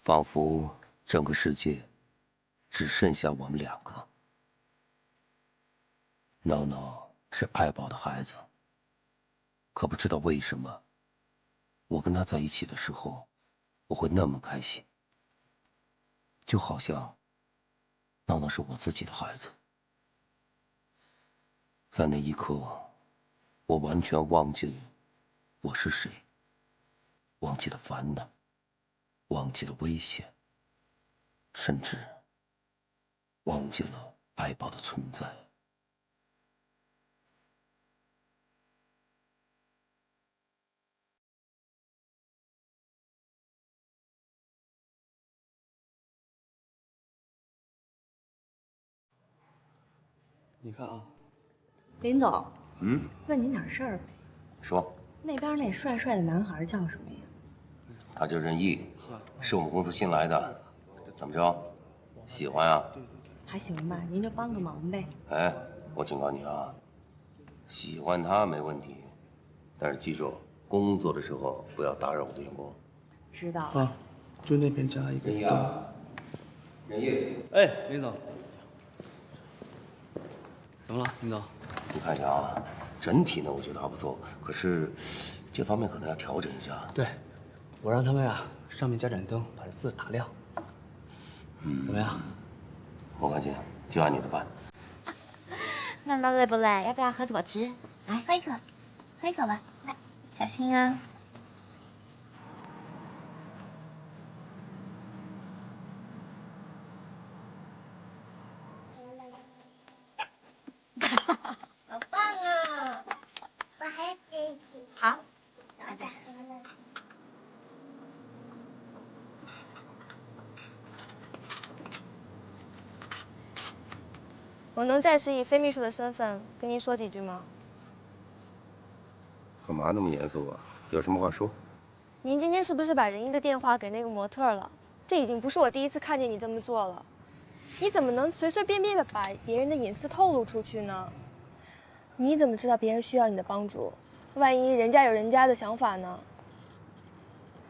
仿佛整个世界只剩下我们两个。闹闹是爱宝的孩子，可不知道为什么，我跟他在一起的时候，我会那么开心，就好像闹闹是我自己的孩子。在那一刻，我完全忘记了我是谁，忘记了烦恼，忘记了危险，甚至忘记了爱宝的存在。你看啊，林总，问您点事儿呗。说，那边那帅帅的男孩叫什么呀？他叫任毅，是我们公司新来的。怎么着？喜欢啊？还行吧，您就帮个忙呗。哎，我警告你啊，喜欢他没问题，但是记住，工作的时候不要打扰我的员工。知道啊，就那边加一个任毅啊，任毅，哎，林总，怎么了，林总？你看一下啊，整体呢我觉得还不错，可是这方面可能要调整一下。对，我让他们啊上面加盏灯，把这字打亮。怎么样？我放心，就按你的办。那么累不累？要不要喝果汁？来，喝一口，喝一口吧。来，小心啊。好棒啊！我还自己。好，来吧。我能暂时以非秘书的身份跟您说几句吗？干嘛那么严肃啊？有什么话说。您今天是不是把任毅的电话给那个模特了？这已经不是我第一次看见你这么做了。你怎么能随随便便的把别人的隐私透露出去呢？你怎么知道别人需要你的帮助？万一人家有人家的想法呢？